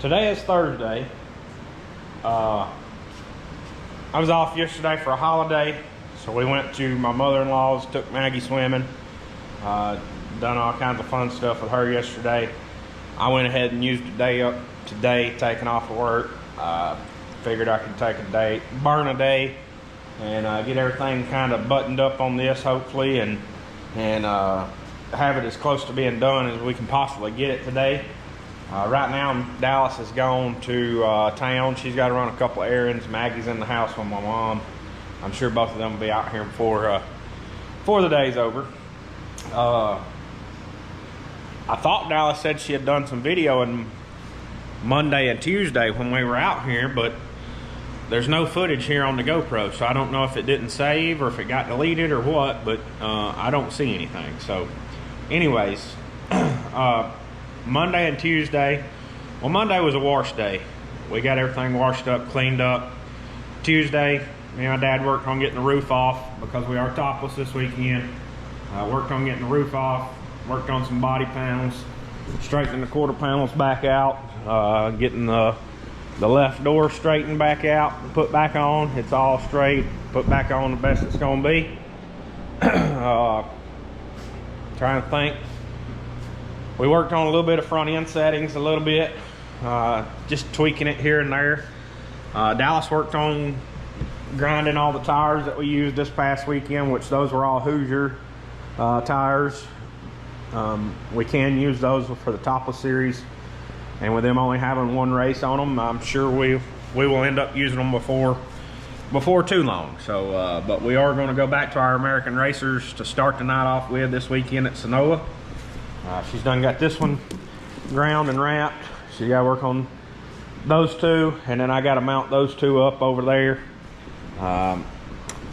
Today is Thursday. I was off yesterday for a holiday, so we went to my mother-in-law's, took Maggie swimming, done all kinds of fun stuff with her yesterday. I went ahead and used the day up today, taking off of work. Figured I could take a day, burn a day, and get everything kind of buttoned up on this, hopefully, and have it as close to being done as we can possibly get it today. Right now, Dallas has gone to town. She's got to run a couple of errands. Maggie's in the house with my mom. I'm sure both of them will be out here before the day's over. I thought Dallas said she had done some videoing Monday and Tuesday when we were out here, but there's no footage here on the GoPro, so I don't know if it didn't save or if it got deleted or what, but I don't see anything. So anyways, Monday and Tuesday, well, Monday was a wash day. We got everything washed up, cleaned up. Tuesday, me and my dad worked on getting the roof off because we are topless this weekend. Worked on getting the roof off, worked on some body panels, straightening the quarter panels back out, getting the left door straightened back out, put back on. It's all straight, put back on the best it's gonna be. Trying to think. We worked on a little bit of front end settings, a little bit, just tweaking it here and there. Dallas worked on grinding all the tires that we used this past weekend, which those were all Hoosier tires. We can use those for the topless series, and with them only having one race on them, I'm sure we will end up using them before too long. So but we are going to go back to our American racers to start the night off with this weekend at Sonoma. She's done got this one ground and wrapped. She got to work on those two, and then I got to mount those two up over there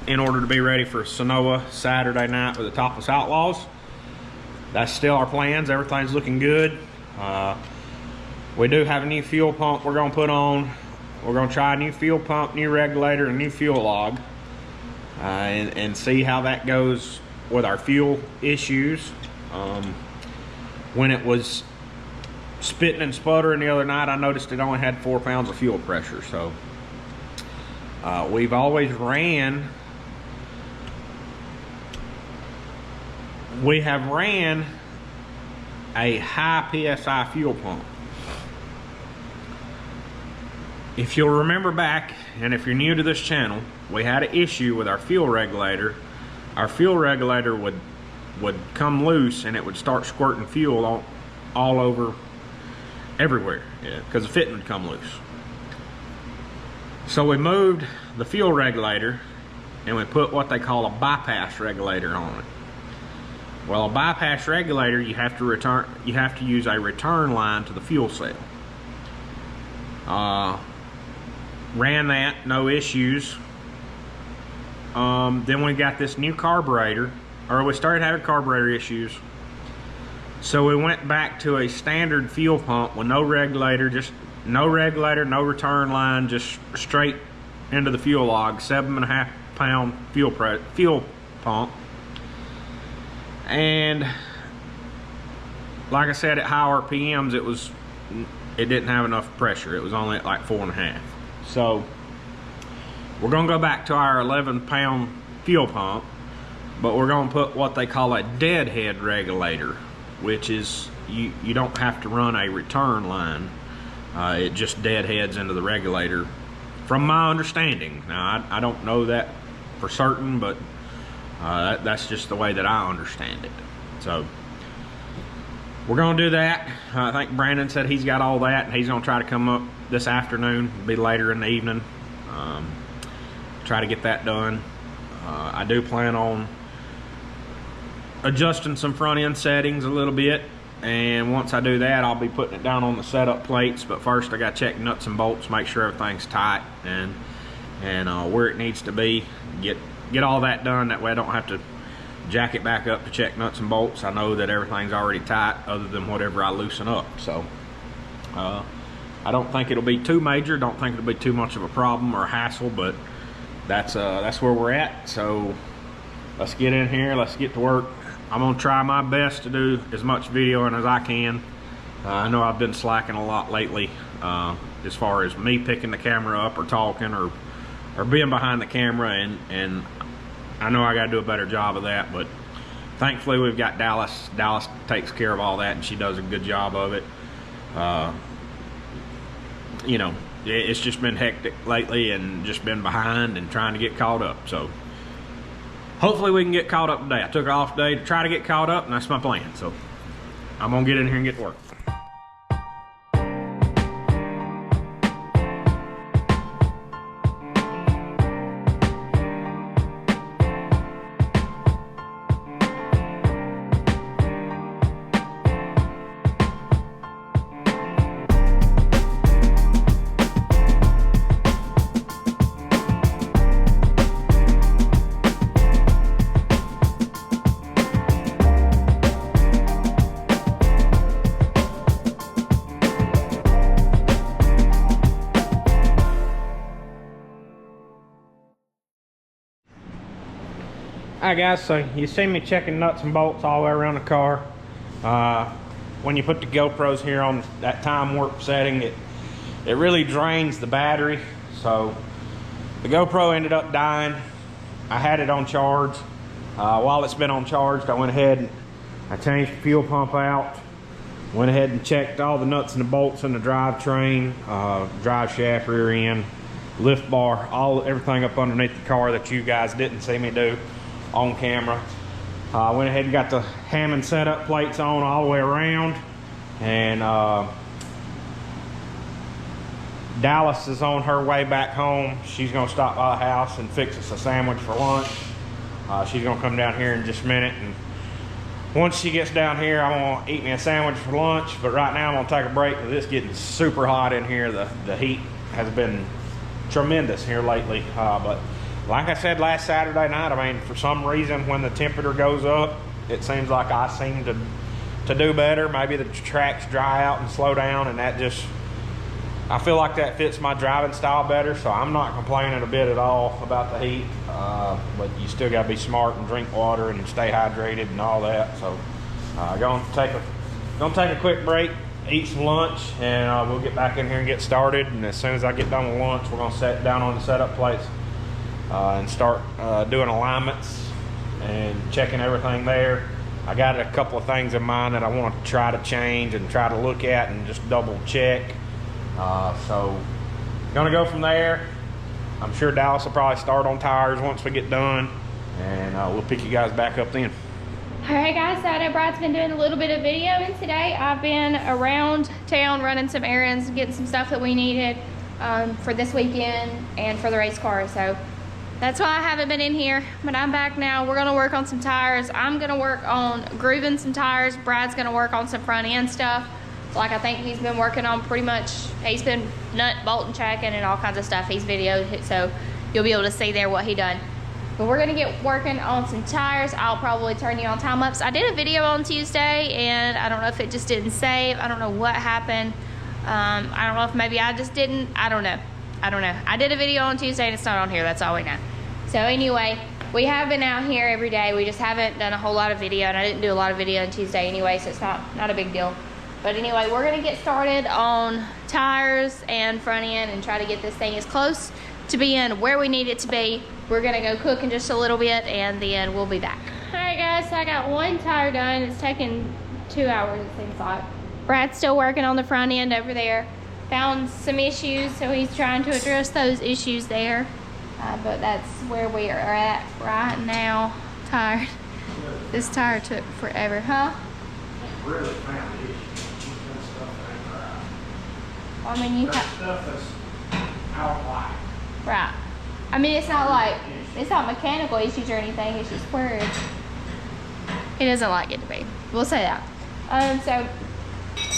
in order to be ready for Sonoma Saturday night with the Topless Outlaws. That's still our plans. Everything's looking good. We do have a new fuel pump we're going to put on. We're going to try a new fuel pump, new regulator, and new fuel log, and see how that goes with our fuel issues. When it was spitting and sputtering the other night, I noticed it only had 4 pounds of fuel pressure. So we've always ran, we have ran a high PSI fuel pump. If you'll remember back, and if you're new to this channel, we had an issue with our fuel regulator. Our fuel regulator would come loose and it would start squirting fuel all over everywhere, because the fitting would come loose. So we moved the fuel regulator and we put what they call a bypass regulator on it. Well, a bypass regulator, you have to use a return line to the fuel cell. Ran that, no issues. Then we got this new carburetor, or we started having carburetor issues. So we went back to a standard fuel pump with no regulator, no return line, just straight into the fuel log, 7.5 pound fuel pump. And like I said, at high RPMs, it didn't have enough pressure. It was only at like 4.5. So we're gonna go back to our 11 pound fuel pump, but we're gonna put what they call a deadhead regulator, which is you don't have to run a return line. It just deadheads into the regulator, from my understanding. Now I don't know that for certain, but that's just the way that I understand it. So we're gonna do that. I think Brandon said he's got all that, and he's gonna try to come up this afternoon. It'll be later in the evening. Try to get that done. I do plan on adjusting some front end settings a little bit, and once I do that, I'll be putting it down on the setup plates. But first I got to check nuts and bolts, make sure everything's tight and where it needs to be. Get all that done, that way I don't have to jack it back up to check nuts and bolts. I know that everything's already tight other than whatever I loosen up. So I don't think it'll be too major, don't think it'll be too much of a problem or a hassle, but that's where we're at. So let's get in here, let's get to work. I'm gonna try my best to do as much videoing as I can. I know I've been slacking a lot lately as far as me picking the camera up or talking or being behind the camera, and I know I got to do a better job of that, but thankfully we've got Dallas. Dallas takes care of all that, and she does a good job of it. You know, it's just been hectic lately and just been behind and trying to get caught up. So hopefully we can get caught up today. I took off today to try to get caught up, and that's my plan. So I'm gonna get in here and get to work. Alright guys, so you see me checking nuts and bolts all the way around the car. When you put the GoPros here on that time warp setting, it really drains the battery. So the GoPro ended up dying. I had it on charge. While it's been on charge, I went ahead and I changed the fuel pump out. Went ahead and checked all the nuts and the bolts in the drivetrain, drive shaft, rear end, lift bar, everything up underneath the car that you guys didn't see me do on camera. I went ahead and got the Hammond setup plates on all the way around, and Dallas is on her way back home. She's gonna stop by the house and fix us a sandwich for lunch. She's gonna come down here in just a minute, and once she gets down here, I'm gonna eat me a sandwich for lunch. But right now I'm gonna take a break because it's getting super hot in here. The heat has been tremendous here lately, but like I said last Saturday night, I mean, for some reason when the temperature goes up, it seems like I seem to do better. Maybe the tracks dry out and slow down, and that just, I feel like that fits my driving style better, so I'm not complaining a bit at all about the heat. But you still gotta be smart and drink water and stay hydrated and all that. So gonna take a quick break, eat some lunch, and we'll get back in here and get started. And as soon as I get done with lunch, we're gonna set down on the setup plates and start doing alignments and checking everything there. I got a couple of things in mind that I want to try to change and try to look at and just double check. So gonna go from there. I'm sure Dallas will probably start on tires once we get done, and we'll pick you guys back up then. Alright guys, so I know Brad's been doing a little bit of video, and today I've been around town running some errands, getting some stuff that we needed for this weekend and for the race car. So that's why I haven't been in here, but I'm back now. We're gonna work on some tires. I'm gonna work on grooving some tires. Brad's gonna work on some front end stuff. Like I think he's been working on pretty much, he's been nut, bolt and checking and all kinds of stuff. He's videoed, so you'll be able to see there what he done. But we're gonna get working on some tires. I'll probably turn you on time lapse. I did a video on Tuesday, and I don't know if it just didn't save. I don't know what happened. I don't know if maybe I just didn't. I don't know. I did a video on Tuesday and it's not on here. That's all we know. So anyway, we have been out here every day. We just haven't done a whole lot of video, and I didn't do a lot of video on Tuesday anyway, so it's not a big deal. But anyway, we're gonna get started on tires and front end and try to get this thing as close to being where we need it to be. We're gonna go cook in just a little bit, and then we'll be back. All right guys, so I got one tire done. It's taken 2 hours, it seems like. Brad's still working on the front end over there. Found some issues, so he's trying to address those issues there. But that's where we are at right now. Tired. This tire took forever, huh? Really found issues. I mean, you have stuff that's out of whack. right. I mean, it's not mechanical issues or anything. It's just where it doesn't like it to be. We'll say that. So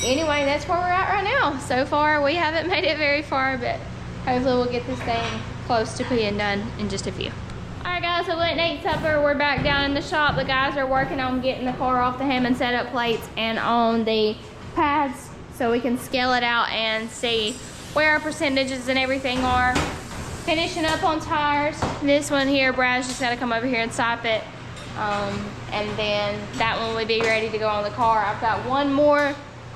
anyway, that's where we're at right now. So far, we haven't made it very far, but hopefully we'll get this thing close to being done in just a few. Alright guys, so we went and ate supper. We're back down in the shop. The guys are working on getting the car off the Hammond setup plates and on the pads so we can scale it out and see where our percentages and everything are. Finishing up on tires. This one here, Brad's just gotta come over here and sop it. And then that one will be ready to go on the car. I've got one more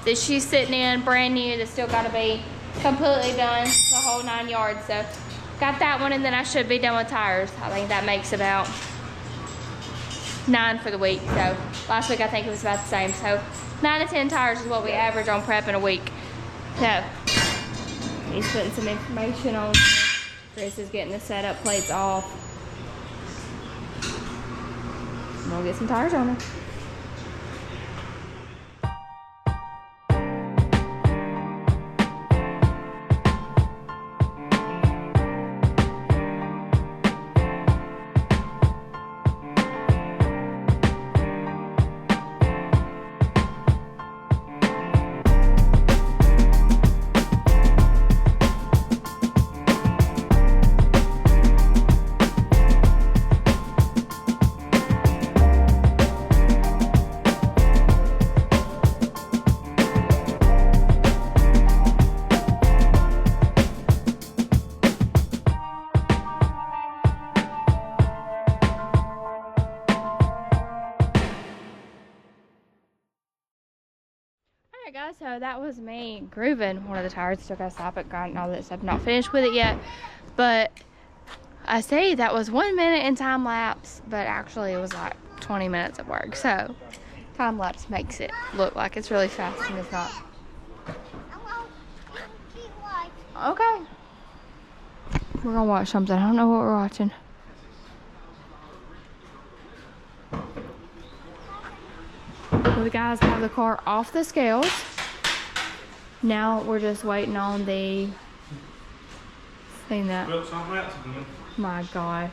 that she's sitting in, brand new, that's still got to be completely done, the whole 9 yards. So got that one, and then I should be done with tires. I think that makes about 9 for the week. So last week I think it was about the same. So 9 to 10 tires is what we average on prep in a week. So he's putting some information on. Chris is getting the setup plates off. I'm gonna get some tires on her. Guys, so that was me grooving one of the tires. Still gotta stop it, grinding all that stuff. Not finished with it yet, but I say that was 1 minute in time lapse, but actually it was like 20 minutes of work. So time lapse makes it look like it's really fast, and it's not. Okay, we're gonna watch something. I don't know what we're watching. Well, the guys have the car off the scales. Now we're just waiting on the thing that. My gosh.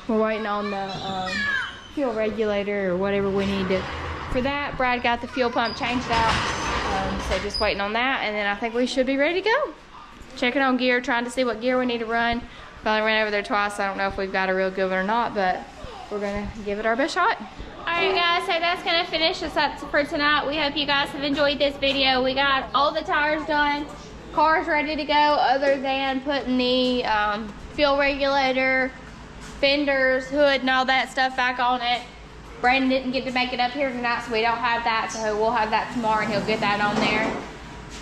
We're waiting on the fuel regulator or whatever we need to. For that, Brad got the fuel pump changed out. So just waiting on that, and then I think we should be ready to go. Checking on gear, trying to see what gear we need to run. We've only ran over there twice. I don't know if we've got a real good one or not, but we're gonna give it our best shot. Alright guys, so that's going to finish us up for tonight. We hope you guys have enjoyed this video. We got all the tires done. Car's ready to go, other than putting the fuel regulator, fenders, hood, and all that stuff back on it. Brandon didn't get to make it up here tonight, so we don't have that. So we'll have that tomorrow, and he'll get that on there.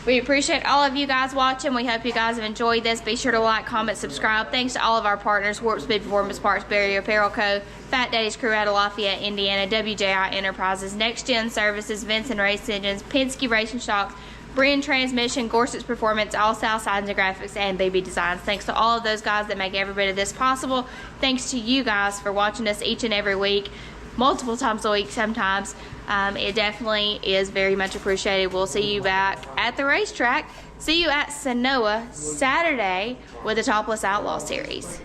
We appreciate all of you guys watching. We hope you guys have enjoyed this. Be sure to like, comment, subscribe. Thanks to all of our partners: Warp Speed Performance Parts, Barrier Apparel Co., Fatdaddys Crew out of Lafayette, Indiana, WJI Enterprises, Next Gen Services, Vinson Race Engines, Penske Racing Shocks, Brinn Transmission, Gorsuch Performance, Allsouth Signs and Graphics, and Baby Designs. Thanks to all of those guys that make every bit of this possible. Thanks to you guys for watching us each and every week, multiple times a week sometimes. It definitely is very much appreciated. We'll see you back at the racetrack. See you at Sanoa Saturday with the Topless Outlaw Series.